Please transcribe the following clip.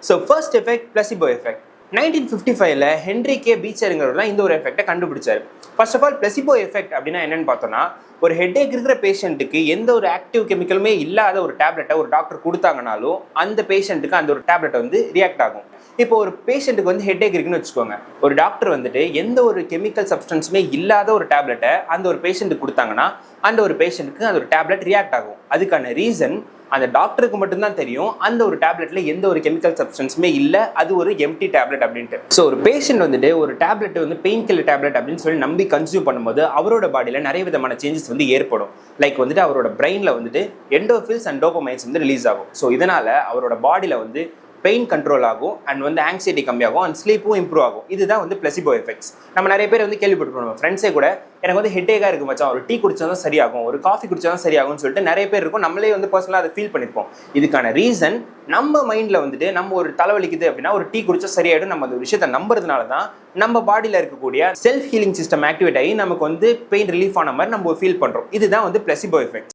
So first effect placebo effect. 1955ல் Henry K பீச்சருங்கிறவர்லாம் இந்த ஒரு எஃபெக்டை கண்டுபிடிச்சாரு. First of all placebo effect அப்படின்னா என்னன்னு பார்த்தோம்னா, ஒரு ஹெட்ஏக் இருக்கிற பேஷண்ட்டுக்கு எந்த ஒரு ஆக்டிவ் கெமிக்கலுமே இல்லாத ஒரு டேப்லெட்டை ஒரு டாக்டர் கொடுத்தாங்கனாலும் அந்த பேஷண்ட்டுக்கு அந்த ஒரு டேப்லெட் வந்து ரியாக்ட் ஆகும். இப்போ ஒரு பேஷண்ட்டுக்கு வந்து ஹெட்ஏக் இருக்குன்னு வச்சுக்கோங்க, ஒரு டாக்டர் வந்துட்டு எந்த ஒரு கெமிக்கல் சப்ஸ்டன்ஸுமே இல்லாத ஒரு டேப்லெட்டை அந்த ஒரு பேஷண்ட்டுக்கு கொடுத்தாங்கன்னா அந்த ஒரு பேஷண்ட்டுக்கு அந்த ஒரு டேப்லெட் ரியாக்ட் ஆகும். அதுக்கான ரீசன் அந்த டாக்டருக்கு மட்டும்தான் தெரியும் அந்த ஒரு டேப்லெட்ல எந்த ஒரு கெமிக்கல் சப்ஸ்டன்ஸுமே இல்லை, அது ஒரு எம்டி டேப்லெட் அப்படின்ட்டு. ஸோ ஒரு பேஷண்ட் வந்துட்டு ஒரு டேப்லெட் வந்து பெயின் கில்லர் டேப்லெட் அப்படின்னு சொல்லி நம்பி கன்சியூம் பண்ணும்போது அவரோட பாடியில் நிறைய விதமான சேஞ்சஸ் வந்து ஏற்படும். லைக் வந்துட்டு அவரோட பிரெயினில் வந்துட்டு எண்டோஃபில்ஸ் அண்ட் டோபமைன்ஸ் வந்து ரிலீஸ் ஆகும். ஸோ இதனால அவரோட பாடியில் வந்து பெயின் கண்ட்ரோல் ஆகும் அண்ட் வந்து ஆங்ஸைட்டி கம்மியாகும் அண்ட் ஸ்லீப்பும் இம்ப்ரூவ் ஆகும். இதுதான் வந்து பிளசிபோ எஃபெக்ட்ஸ். நம்ம நிறைய பேர் வந்து கேள்விப்பட்டிருப்போம், ஃப்ரெண்ட்ஸே கூட எனக்கு வந்து ஹெட்டேக்காக இருக்கு மச்சான், ஒரு டீ குடிச்சா தான் சரியாகும், ஒரு காஃபி குடிச்சா தான் சரியாகும்னு சொல்லிட்டு நிறைய பேர் இருக்கும். நம்மளே வந்து பர்சனலாக அதை ஃபீல் பண்ணியிருப்போம். இதுக்கான ரீசன் நம்ம மைண்டில் வந்துட்டு நம்ம ஒரு தலைவலிக்குது அப்படின்னா ஒரு டீ குடிச்சா சரியாயிடும் நம்ம அந்த விஷயத்தை நம்புறதுனால தான் நம்ம பாடியில் இருக்கக்கூடிய செல்ஃப் ஹீலிங் சிஸ்டம் ஆக்டிவேட் ஆகி நமக்கு வந்து பெயின் ரிலீஃப் ஆன மாதிரி நம்ம ஃபீல் பண்ணுறோம். இதுதான் வந்து பிளசிபோ எஃபெக்ட்.